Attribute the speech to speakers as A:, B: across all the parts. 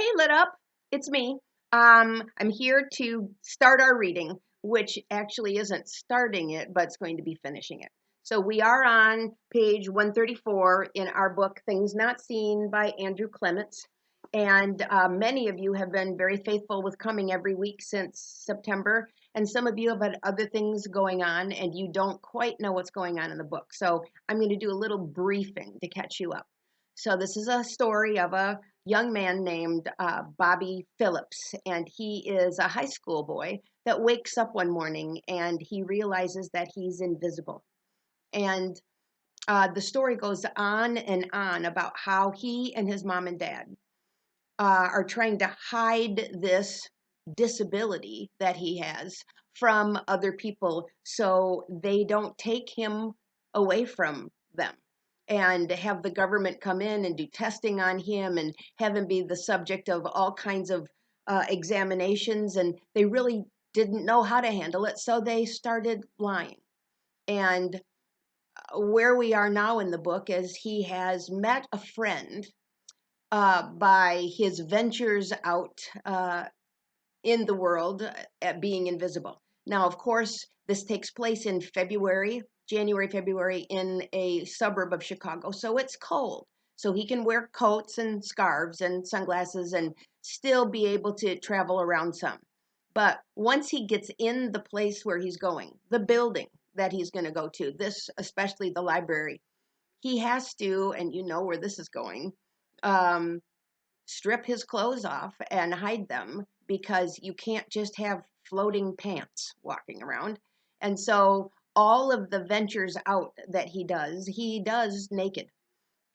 A: Hey, Lit Up, it's me. I'm here to start our reading, which actually isn't starting it, but it's going to be finishing it. So we are on page 134 in our book, Things Not Seen by Andrew Clements. And many of you have been very faithful with coming every week since September. And some of you have had other things going on and you don't quite know what's going on in the book. So I'm going to do a little briefing to catch you up. So this is a story of a young man named Bobby Phillips, and he is a high school boy that wakes up one morning and he realizes that he's invisible. And the story goes on and on about how he and his mom and dad are trying to hide this disability that he has from other people so they don't take him away from them and have the government come in and do testing on him and have him be the subject of all kinds of examinations. And they really didn't know how to handle it, so they started lying. And where we are now in the book is he has met a friend by his ventures out in the world at being invisible. Now, of course, this takes place in January, February, in a suburb of Chicago, so it's cold. So he can wear coats and scarves and sunglasses and still be able to travel around some. But once he gets in the place where he's going, the building that he's going to go to, this, especially the library, he has to, and you know where this is going, um, strip his clothes off and hide them because you can't just have floating pants walking around. And so all of the ventures out that he does naked.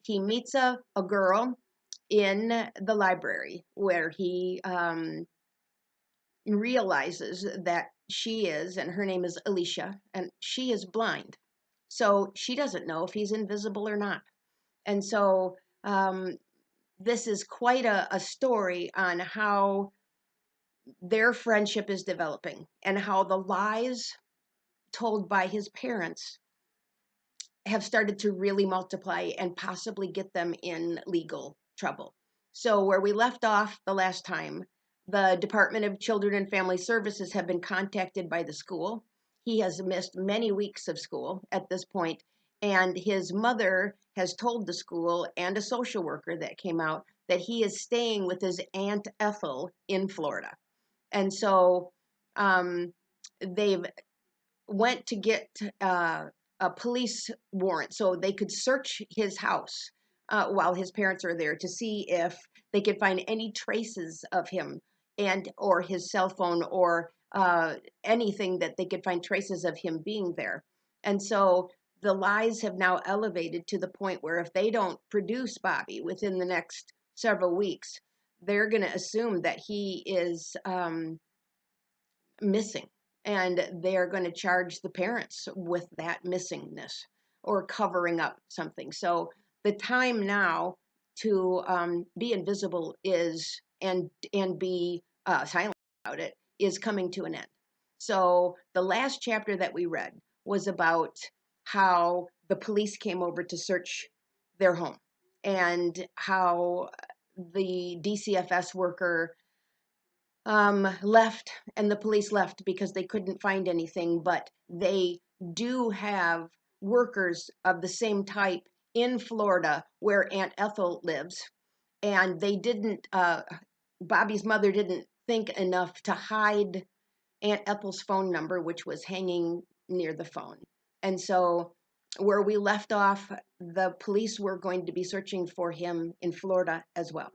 A: He meets a girl in the library where he realizes that she is, and her name is Alicia, and she is blind. So she doesn't know if he's invisible or not. And so this is quite a story on how their friendship is developing and how the lies told by his parents have started to really multiply and possibly get them in legal trouble. So, where we left off the last time, the Department of Children and Family Services have been contacted by the school. He has missed many weeks of school at this point, and his mother has told the school and a social worker that came out that he is staying with his Aunt Ethel in Florida. And so they've went to get a police warrant so they could search his house while his parents are there to see if they could find any traces of him and or his cell phone or anything that they could find traces of him being there. And so the lies have now elevated to the point where if they don't produce Bobby within the next several weeks, they're going to assume that he is missing, and they're going to charge the parents with that missingness or covering up something. So the time now to be invisible is and be silent about it is coming to an end. So the last chapter that we read was about how the police came over to search their home and how the DCFS worker left, and the police left because they couldn't find anything, but they do have workers of the same type in Florida where Aunt Ethel lives. And they didn't, Bobby's mother didn't think enough to hide Aunt Ethel's phone number, which was hanging near the phone. And so, where we left off, the police were going to be searching for him in Florida as well.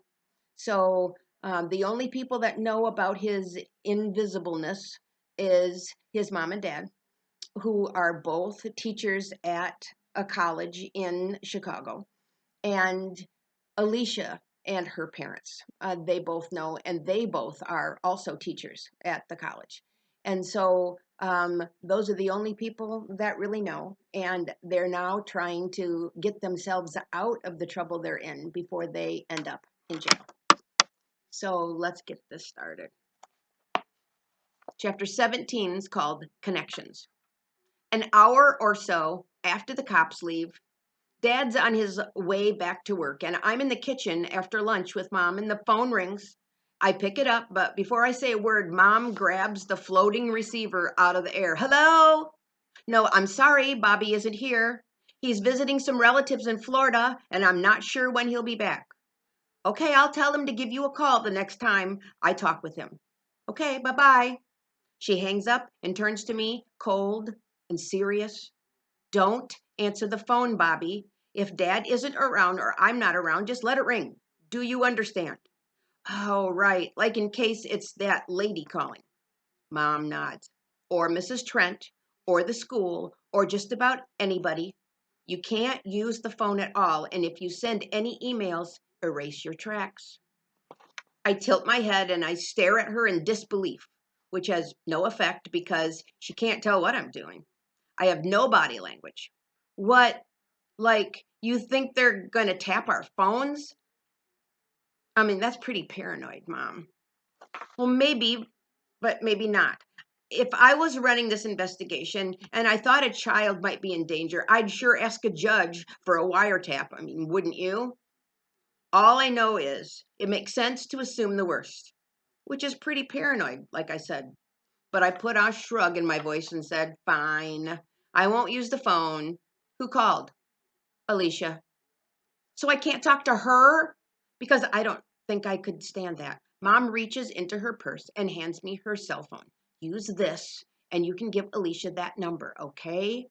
A: So the only people that know about his invisibleness is his mom and dad, who are both teachers at a college in Chicago, and Alicia and her parents. They both know, and they both are also teachers at the college. And so those are the only people that really know, and they're now trying to get themselves out of the trouble they're in before they end up in jail. So let's get this started. Chapter 17 is called Connections. An hour or so after the cops leave, Dad's on his way back to work, and I'm in the kitchen after lunch with Mom, and the phone rings. I pick it up, but before I say a word, Mom grabs the floating receiver out of the air. Hello? No, I'm sorry, Bobby isn't here. He's visiting some relatives in Florida, and I'm not sure when he'll be back. Okay, I'll tell him to give you a call the next time I talk with him. Okay, bye-bye. She hangs up and turns to me, cold and serious. Don't answer the phone, Bobby. If Dad isn't around or I'm not around, just let it ring. Do you understand? Oh, right, like in case it's that lady calling. Mom nods. Or Mrs. Trent, or the school, or just about anybody. You can't use the phone at all, and if you send any emails, erase your tracks. I tilt my head and I stare at her in disbelief, which has no effect because she can't tell what I'm doing. I have no body language. What, like, you think they're gonna tap our phones? I mean, that's pretty paranoid, Mom. Well, maybe, but maybe not. If I was running this investigation and I thought a child might be in danger, I'd sure ask a judge for a wiretap. I mean, wouldn't you? All I know is it makes sense to assume the worst, which is pretty paranoid, like I said. But I put on a shrug in my voice and said, fine, I won't use the phone. Who called? Alicia. So I can't talk to her? Because I don't think I could stand that. Mom reaches into her purse and hands me her cell phone. Use this, and you can give Alicia that number, okay?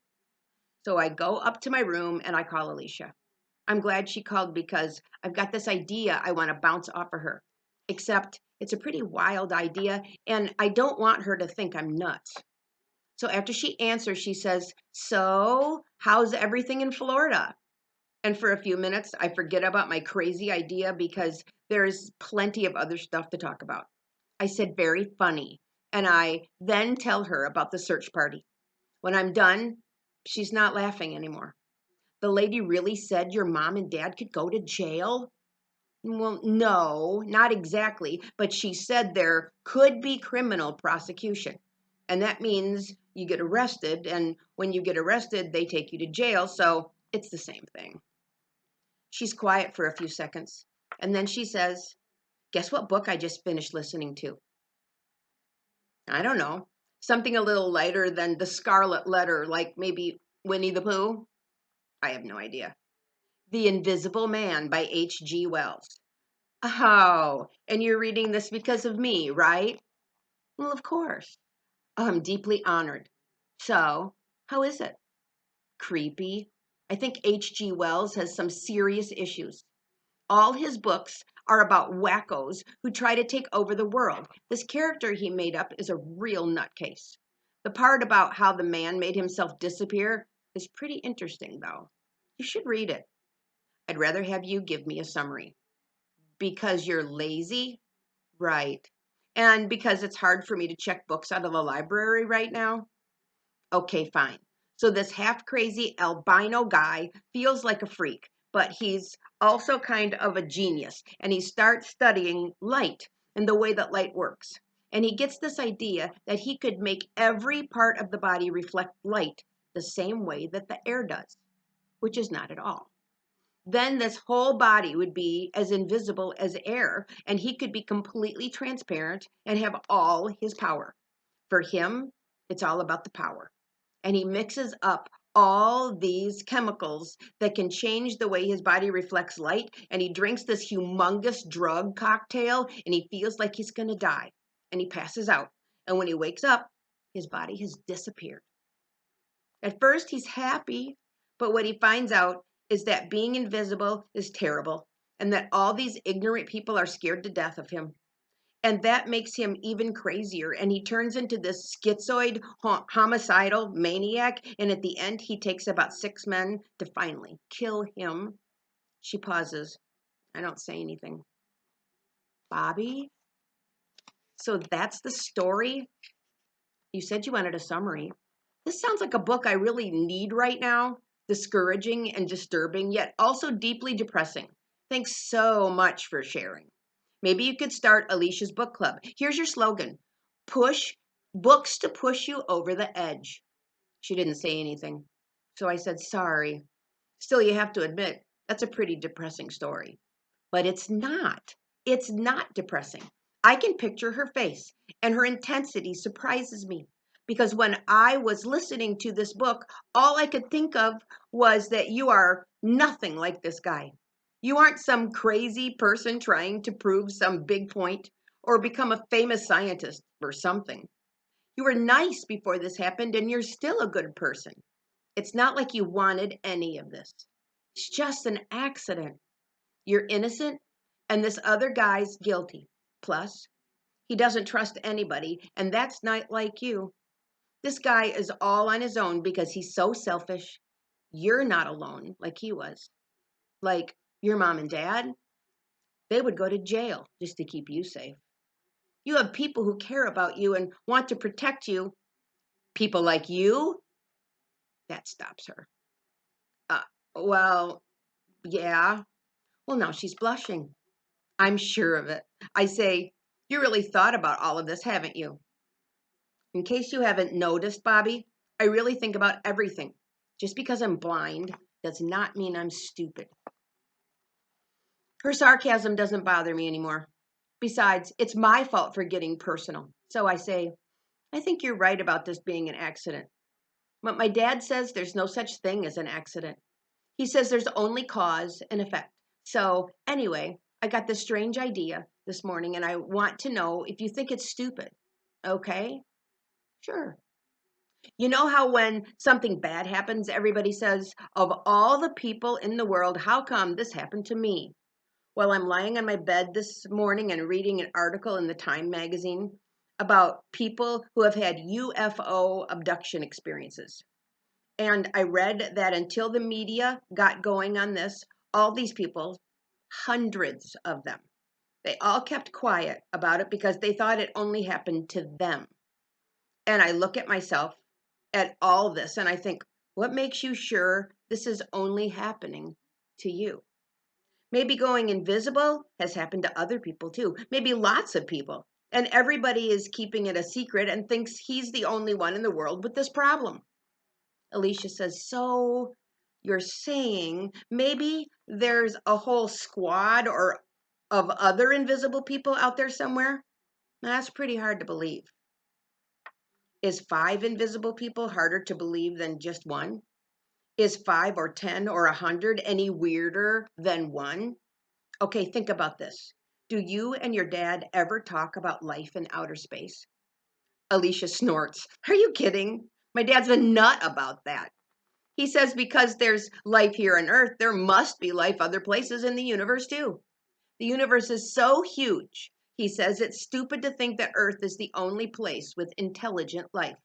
A: So I go up to my room and I call Alicia. I'm glad she called because I've got this idea I want to bounce off of her. Except it's a pretty wild idea, and I don't want her to think I'm nuts. So after she answers, she says, so, how's everything in Florida? And for a few minutes, I forget about my crazy idea because there's plenty of other stuff to talk about. I said, very funny. And I then tell her about the search party. When I'm done, she's not laughing anymore. The lady really said your mom and dad could go to jail? Well, no, not exactly, but she said there could be criminal prosecution. And that means you get arrested, and when you get arrested, they take you to jail, so it's the same thing. She's quiet for a few seconds, and then she says, guess what book I just finished listening to? I don't know. Something a little lighter than The Scarlet Letter, like maybe Winnie the Pooh? I have no idea. The Invisible Man by H.G. Wells. Oh, and you're reading this because of me, right? Well, of course. Oh, I'm deeply honored. So, how is it? Creepy. I think H.G. Wells has some serious issues. All his books are about wackos who try to take over the world. This character he made up is a real nutcase. The part about how the man made himself disappear is pretty interesting, though. You should read it. I'd rather have you give me a summary. Because you're lazy? Right. And because it's hard for me to check books out of the library right now? Okay, fine. So this half crazy albino guy feels like a freak, but he's also kind of a genius. And he starts studying light and the way that light works. And he gets this idea that he could make every part of the body reflect light the same way that the air does, which is not at all. Then this whole body would be as invisible as air, and he could be completely transparent and have all his power. For him, it's all about the power. And he mixes up all these chemicals that can change the way his body reflects light, and he drinks this humongous drug cocktail, and he feels like he's going to die, and he passes out. And when he wakes up, his body has disappeared. At first, he's happy, but what he finds out is that being invisible is terrible and that all these ignorant people are scared to death of him. And that makes him even crazier. And he turns into this schizoid, homicidal maniac. And at the end, he takes about 6 men to finally kill him. She pauses. I don't say anything. Bobby? So that's the story? You said you wanted a summary. This sounds like a book I really need right now. Discouraging and disturbing, yet also deeply depressing. Thanks so much for sharing. Maybe you could start Alicia's book club. Here's your slogan. Push books to push you over the edge. She didn't say anything. So I said, sorry. Still, you have to admit, that's a pretty depressing story. But it's not. It's not depressing. I can picture her face, and her intensity surprises me because when I was listening to this book, all I could think of was that you are nothing like this guy. You aren't some crazy person trying to prove some big point or become a famous scientist or something. You were nice before this happened, and you're still a good person. It's not like you wanted any of this. It's just an accident. You're innocent, and this other guy's guilty. Plus, he doesn't trust anybody, and that's not like you. This guy is all on his own because he's so selfish. You're not alone like he was. Like your mom and dad, they would go to jail just to keep you safe. You have people who care about you and want to protect you. People like you? That stops her. Uh, well, yeah. Well, now she's blushing. I'm sure of it. I say, you really thought about all of this, haven't you? In case you haven't noticed, Bobby, I really think about everything. Just because I'm blind does not mean I'm stupid. Her sarcasm doesn't bother me anymore. Besides, it's my fault for getting personal. So I say, I think you're right about this being an accident. But my dad says there's no such thing as an accident. He says there's only cause and effect. So, anyway, I got this strange idea this morning and I want to know if you think it's stupid. Okay? Sure. You know how when something bad happens, everybody says, of all the people in the world, how come this happened to me? Well, I'm lying on my bed this morning and reading an article in the Time magazine about people who have had UFO abduction experiences. And I read that until the media got going on this, all these people, hundreds of them, they all kept quiet about it because they thought it only happened to them. And I look at myself at all this and I think, what makes you sure this is only happening to you? Maybe going invisible has happened to other people too. Maybe lots of people. And everybody is keeping it a secret and thinks he's the only one in the world with this problem. Alicia says, so you're saying maybe there's a whole squad or of other invisible people out there somewhere? That's pretty hard to believe. Is 5 invisible people harder to believe than just one? Is 5 or 10 or 100 any weirder than one? Okay, think about this. Do you and your dad ever talk about life in outer space? Alicia snorts. Are you kidding? My dad's a nut about that. He says because there's life here on Earth, there must be life other places in the universe too. The universe is so huge, he says it's stupid to think that Earth is the only place with intelligent life.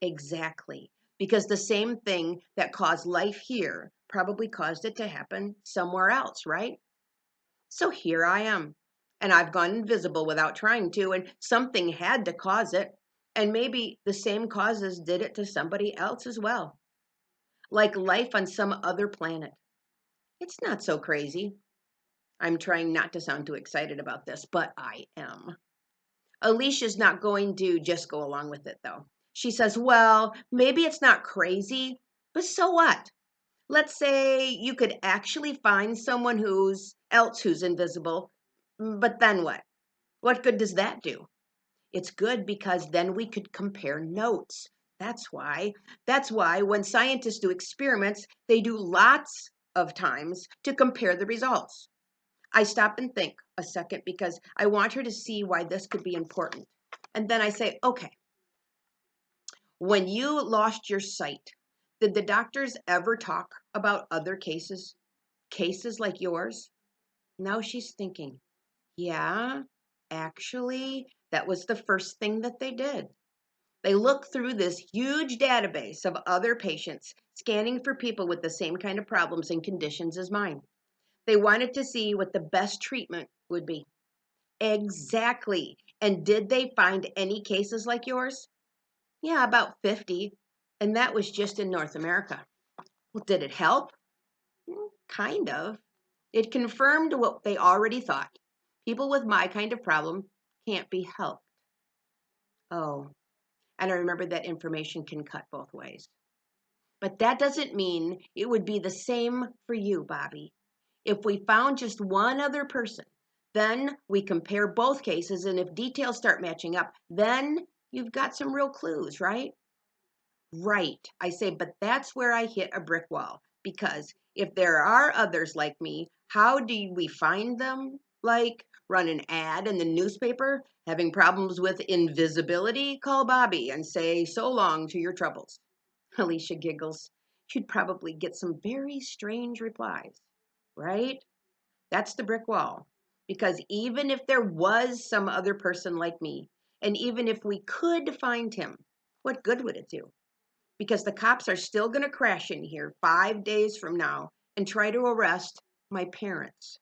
A: Exactly. Because the same thing that caused life here probably caused it to happen somewhere else, right? So here I am. And I've gone invisible without trying to, and something had to cause it. And maybe the same causes did it to somebody else as well. Like life on some other planet. It's not so crazy. I'm trying not to sound too excited about this, but I am. Alicia's not going to just go along with it, though. She says, well, maybe it's not crazy, but so what? Let's say you could actually find someone who's invisible, but then what? What good does that do? It's good because then we could compare notes. That's why. That's why when scientists do experiments, they do lots of times to compare the results. I stop and think a second because I want her to see why this could be important. And then I say, okay, when you lost your sight, did the doctors ever talk about other cases? Cases like yours? Now she's thinking, yeah, actually, that was the first thing that they did. They looked through this huge database of other patients, scanning for people with the same kind of problems and conditions as mine. They wanted to see what the best treatment would be. Exactly. And did they find any cases like yours? Yeah, about 50. And that was just in North America. Well, did it help? Kind of. It confirmed what they already thought. People with my kind of problem can't be helped. Oh, and I remember that information can cut both ways. But that doesn't mean it would be the same for you, Bobby. If we found just one other person Then we compare both cases, and if details start matching up, then you've got some real clues, right? Right. I say, but that's where I hit a brick wall. Because if there are others like me, how do we find them? Like run an ad in the newspaper? Having problems with invisibility? Call Bobby and say so long to your troubles. Alicia giggles. You'd probably get some very strange replies, right? That's the brick wall. Because even if there was some other person like me, and even if we could find him, what good would it do? Because the cops are still going to crash in here 5 days from now and try to arrest my parents.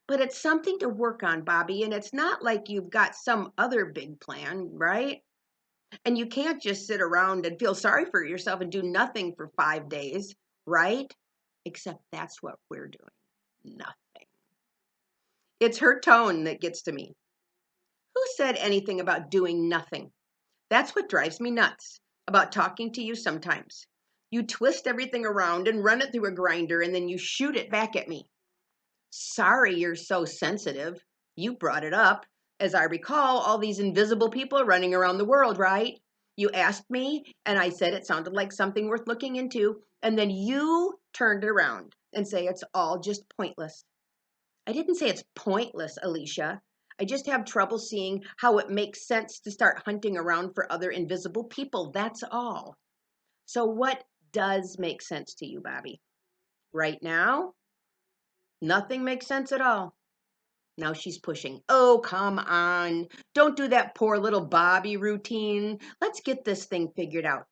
A: But it's something to work on, Bobby, and it's not like you've got some other big plan, right? And you can't just sit around and feel sorry for yourself and do nothing for 5 days, right? Except that's what we're doing. Nothing. It's her tone that gets to me. Who said anything about doing nothing? That's what drives me nuts about talking to you sometimes. You twist everything around and run it through a grinder and then you shoot it back at me. Sorry you're so sensitive. You brought it up. As I recall, all these invisible people running around the world, right? You asked me, and I said it sounded like something worth looking into, and then you turned it around and say it's all just pointless. I didn't say it's pointless, Alicia. I just have trouble seeing how it makes sense to start hunting around for other invisible people. That's all. So, what does make sense to you, Bobby? Right now, nothing makes sense at all. Now she's pushing. Oh, come on. Don't do that poor little Bobby routine. Let's get this thing figured out.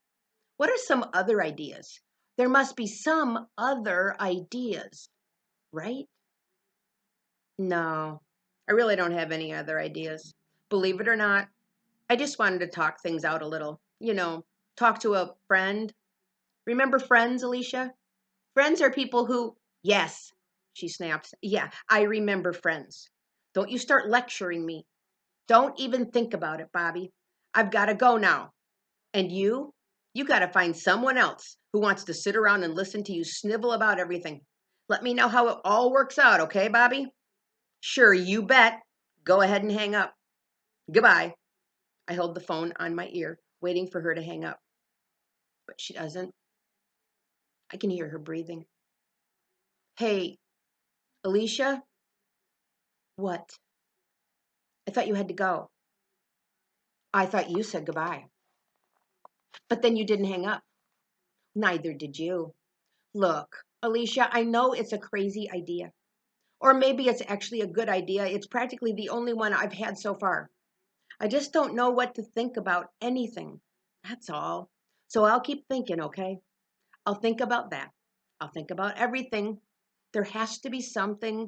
A: What are some other ideas? There must be some other ideas, right? No, I really don't have any other ideas. Believe it or not, I just wanted to talk things out a little. Talk to a friend. Remember friends, Alicia? Friends are people who, yes, she snaps. Yeah, I remember friends. Don't you start lecturing me. Don't even think about it, Bobby. I've got to go now. And you got to find someone else who wants to sit around and listen to you snivel about everything. Let me know how it all works out, okay, Bobby? Sure, you bet. Go ahead and hang up. Goodbye. I hold the phone on my ear, waiting for her to hang up. But she doesn't. I can hear her breathing. Hey, Alicia? What? I thought you had to go. I thought you said goodbye. But then you didn't hang up. Neither did you. Look, Alicia, I know it's a crazy idea. Or maybe it's actually a good idea. It's practically the only one I've had so far. I just don't know what to think about anything. That's all. So I'll keep thinking, okay? I'll think about that. I'll think about everything. There has to be something,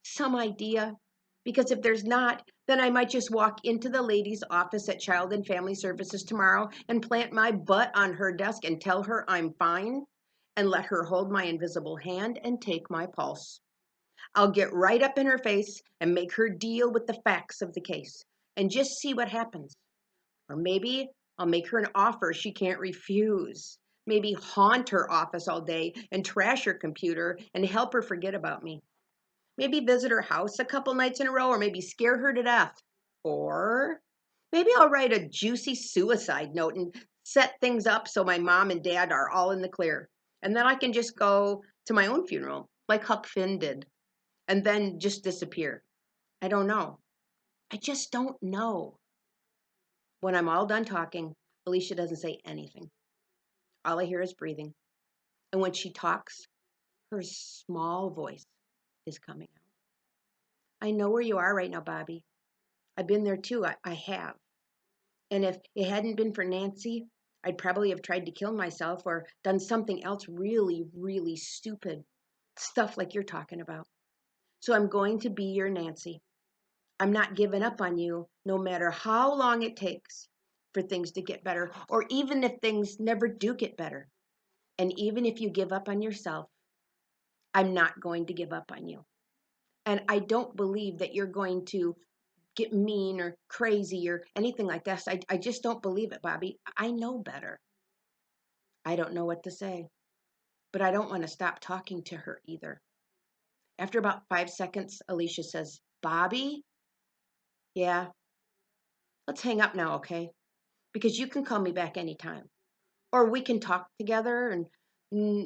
A: some idea. Because if there's not, then I might just walk into the lady's office at Child and Family Services tomorrow and plant my butt on her desk and tell her I'm fine and let her hold my invisible hand and take my pulse. I'll get right up in her face and make her deal with the facts of the case and just see what happens. Or maybe I'll make her an offer she can't refuse. Maybe haunt her office all day and trash her computer and help her forget about me. Maybe visit her house a couple nights in a row, or maybe scare her to death. Or maybe I'll write a juicy suicide note and set things up so my mom and dad are all in the clear. And then I can just go to my own funeral, like Huck Finn did, and then just disappear. I don't know. I just don't know. When I'm all done talking, Alicia doesn't say anything. All I hear is breathing. And when she talks, her small voice is coming out. I know where you are right now, Bobby. I've been there too. I have. And if it hadn't been for Nancy, I'd probably have tried to kill myself or done something else really, really stupid. Stuff like you're talking about. So I'm going to be your Nancy. I'm not giving up on you no matter how long it takes for things to get better, or even if things never do get better. And even if you give up on yourself, I'm not going to give up on you. And I don't believe that you're going to get mean or crazy or anything like that. I just don't believe it, Bobby. I know better. I don't know what to say, but I don't want to stop talking to her either. After about 5 seconds, Alicia says, Bobby? Yeah, let's hang up now, okay? Because you can call me back anytime. Or we can talk together and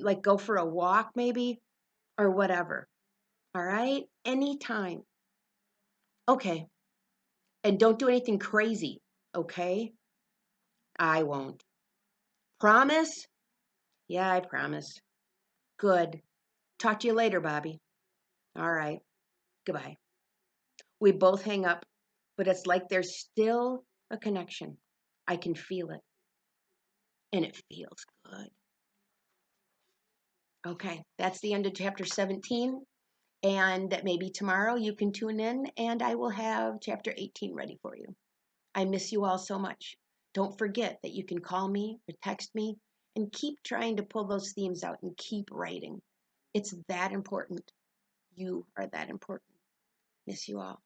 A: like go for a walk maybe or whatever. All right? Anytime. Okay. And don't do anything crazy, okay? I won't. Promise? Yeah, I promise. Good. Talk to you later, Bobby. All right. Goodbye. We both hang up, but it's like there's still a connection. I can feel it, and it feels good. Okay, that's the end of chapter 17. And maybe tomorrow you can tune in and I will have chapter 18 ready for you. I miss you all so much. Don't forget that you can call me or text me and keep trying to pull those themes out and keep writing. It's that important. You are that important. Miss you all.